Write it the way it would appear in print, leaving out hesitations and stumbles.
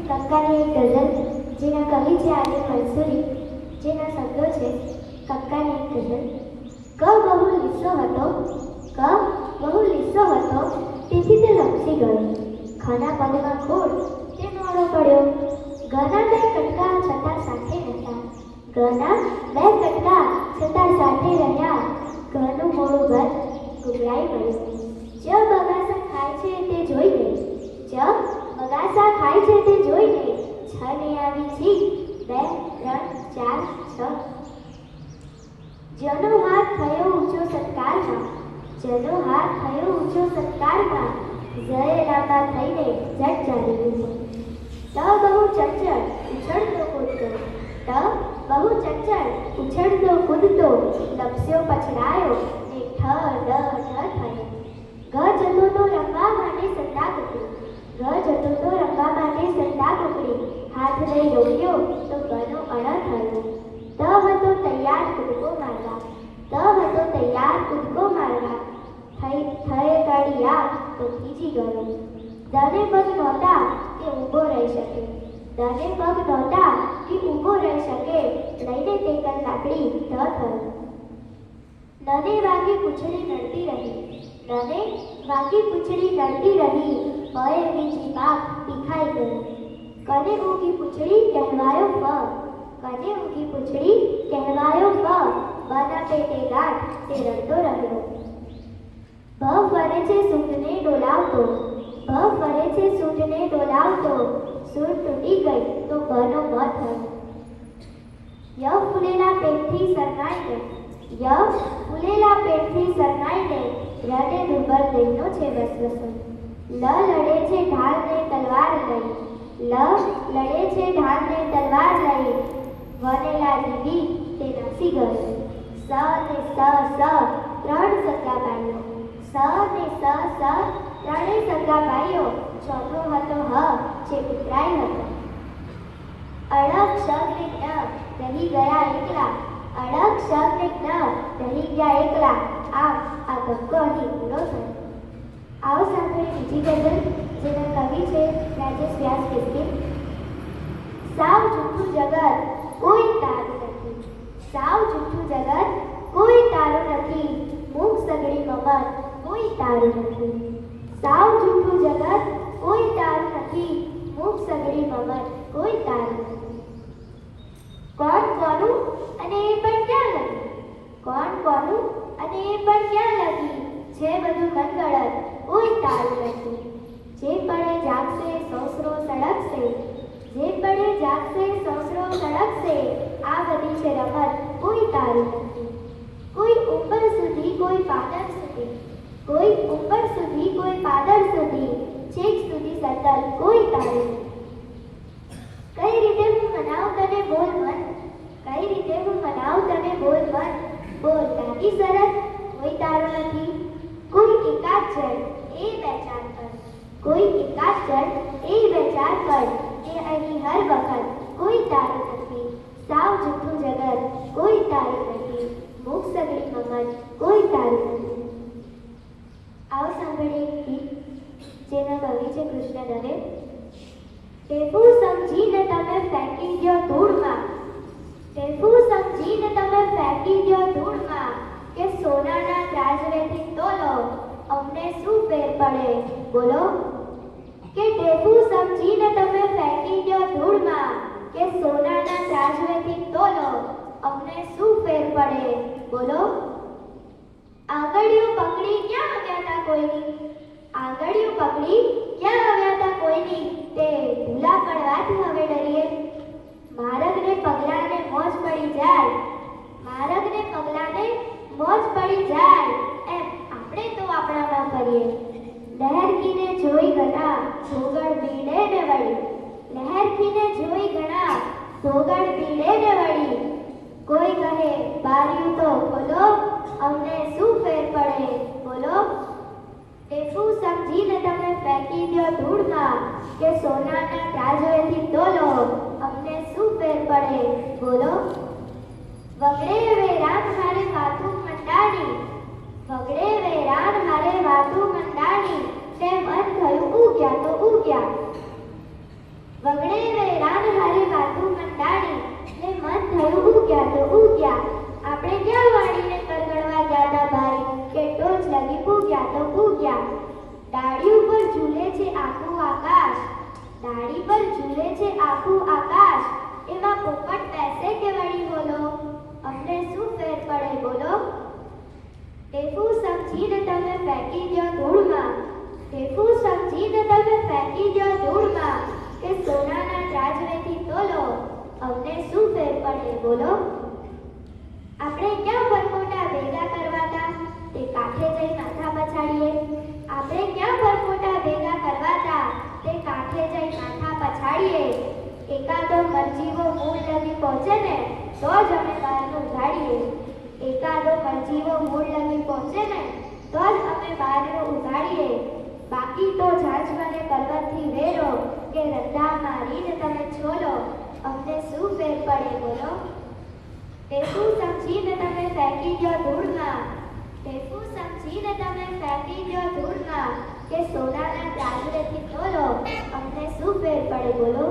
કંકાની એક ગઝલ જેના કવિ છે આદિલ મંસૂરી, જેના શબ્દો છે કંકાની એક ગઝલ. બહુ લીસો હતો, બહુ લીસો હતો, તેથી તે લપસી ગયો. ખાના પગમાં ખોડ તે મોડો પડ્યો. ઘના બે કટકા છતાં સાથે રહ્યા. ઘના બે કટકા છતાં સાથે રહ્યા. ઘરનું મોડું ઘર ગુગરાઈ મળ્યું. જ બગાસા ખાય છે તે જોઈને, જ બગાસા ખાય છે તે જોઈને, છ ને આવી છી, 2 3 4 6. જેનો હાથ થયો ઊંચો સત્કારમાં, જેનો હાથ થયો ઊંચો સત્કારમાં, જય લાંબા થઈને જટ ચાલી ગયો. બહુ ચંચળ ઉછળતો કૂદતો, બહુ ચંચળ ઉછળતો કૂદતો, લપસ્યો પછડાયો ને ઠ થયો. જતો તો રમવા માટે સંતા કૂકડી, જતો તો રમવા માટે સંતા કૂકડી, હાથ લઈ રોક્યો તો ગનો અણ થયો. હતો તૈયાર કૂદકો મારવા, હતો તૈયાર કૂદકો મારવા, થયે કાઢ્યા તો ખીજી ગયો. દાને પગ નહોતા કે ઊભો રહી શકે, દાને પગ નહોતા કે ઊભો રહી શકે, લઈને તે કર લાકડી થયો. નને વાગી પૂંછડી નડતી રહી, નને વાગી પૂંછડી નડતી રહી, ભય બીજી પાક પીખાઈ ગઈ. કને ઊગી પૂંછડી કહેવાયો ફ, કને ઊગી પૂંછડી કહેવાયો ફ, બના પેટે ગાંઠ તે રડતો રહ્યો. ફરે છે સૂંઢને ડોલાવતો, ફરે છે સૂંઢને ડોલાવતો, સૂંઢ તૂટી ગઈ તો બનો મ થયો. ય ફૂલેલા પેટથી શરણાઈને, ય ફૂલેલા પેટથી શરણાઈને, રને દુર્બળ દેહનો છે વસવસો. લડે છે ઢાલને તલવાર લઈ, લડે છે ઢાલને તલવાર લઈ, વનેલા દીવી તે નાસી ગયો. સ ને સ ત્રણ સગા ભાઈઓ, સ ને સ ત્રણે સગા ભાઈઓ, ચોથો હતો હ જે ઉતરાય હતો. અડગ શગ ને જ્ઞ રહી ગયા એકલા, અડગ શગ ને જ્ઞ રહી ગયા એકલા. આ ધક્કો અહીં પૂરો થયો. આવો સાંભળીએ બીજી ગઝલ જેના કવિ છે રાજેશ વ્યાસ કેસરી. સાવ જૂઠું જગત કોઈ તારું નથી, સાવ જૂઠું જગત કોઈ તારું નથી, મૂક સગડી મમર કોઈ તારું નથી. સાવ જૂઠું જગત કોઈ તારું નથી, મૂક સગડી મમર કોઈ તારું નથી. કોણ કોનું અને એ પણ ક્યાં લગી, કોણ કોનું અને એ પણ ક્યાં લગી, છે બધું મનગળત કોઈ તારું નથી. જે પડે જાગશે સૌસરો સળગશે, જે પડે જાગશે સૌસરો સળગશે, આ બધી છે રમત કોઈ તારું નથી. કોઈ ઉપર સુધી કોઈ પાદર સુધી, કોઈ ઉપર સુધી કોઈ પાદર સુધી, છેક સુધી સતત કોઈ તારું નથી. કઈ રીતે હું મનાવું તને બોલ મન, કઈ રીતે હું મનાવું તને બોલ મન, બોલ તારી શરત કોઈ તારું નથી. કોઈ એકાદ જણ એ બેચાર કર, કોઈ એકાદ જણ એ બેચાર કર, કે અહીં હર વખત કોઈ તારું નથી. સાવ જૂઠું જગત કોઈ તારું નથી, મૂક સગડી મમર કોઈ તારું નથી. આવો સાંભળીએ એક ગીત જેના કવિ છે કૃષ્ણ દવે. ટેપુ સમજીને તમે ફેંકી દ્યો ધૂળમાં, ટેપુ સમજીને તમે ફેંકી દ્યો ધૂળમાં, કે સોનાના ત્રાજવેથી તોલો અમને શું ફેર પડે બોલો. કે ટેપુ સમજીને તમે ફેંકી દ્યો ધૂળમાં, કે સોનાના ત્રાજવેથી તોલો અમને શું ફેર પડે બોલો. આંગળીઓ પકડી ક્યાં આવ્યા હતા કોઈની, આંગળીઓ પકડી ક્યાં આવ્યા હતા કોઈની, તે ભૂલા પડવાથી હવે ડરીએ. માર્ગને પગલાને મોજ પડી જાય, માર્ગને પગલાને મોજ પડી જાય, એમ આપણે તો આપણામાં ફરીએ. લહેરકીને જોઈ ઘણા ધોગળ બીડે ને વળી, લહેરકીને જોઈ ઘણા ધોગળ બીડે ને વળી, કોઈ કહે બારીયું તો ખોલો અમને શું ફેર પડે બોલો. ટેપુ સમજીને તમે ફેંકી દ્યો ધૂળમાં, કે સોનાના ત્રાજવેથી તોલો અમને શું ફેર પડે બોલો. વગડે વેરાન મારે વાતું મંડાણી, વગડે વેરાન મારે વાતું મંડાણી, તે મન થયું ઉગ્યા તો ઉગ્યા. વગડે વેરાન હારે વાતું મંડાણી ને મન થયું ઉગ્યા તો ઉગ્યા. આપણે ક્યાં વાળીને કરગડવા ગયા તા ભાઈ કે ટોચ લગી પૂગ્યા તો પૂગ્યા. ડાળી ઉપર ઝૂલે છે આખું આકાશ, ડાળી પર ઝૂલે છે આખું આકાશ. એમાં પોપટ બેસે કે વળી બોલો, અમને શું ફેર પડે બોલો. ટેફું સમજીને તમે ફેંકી દો ધૂળમાં, ટેફું સમજીને તમે ફેંકી દો ધૂળમાં કે સોનાના ત્રાજવેથી તોલો, અમને શું ફેર પડે બોલો. આપણે ક્યાં પરપોટા ભેગા કરવાતા તે કાંઠે જઈ માથા પછાડીએ, આપણે ક્યાં પરપોટા ભેગા કરવાતા તે કાંઠે જઈ માથા પછાડીએ. એકાદો મરજીવો મૂળ લગી પહોંચે ને તો જ અમે બહારનું ઉઘાડીએ, એકાદો મરજીવો મૂળ લગી પહોંચે ને તો જ અમે બહારનું ઉઘાડીએ. બાકી તો ઝાંઝવાને પર્વતથી વેરો કે રંધા મારીને તમે છોલો, અમને શું ફેર પડે બોલો. ટેફું સમજીને તમે ફેંકી દો ધૂળમાં, ટેફું સમજીને તમે ફેંકી દો ધૂળમાં કે સોનાના ત્રાજવેથી તોલો, અમને શું ફેર પડે બોલો.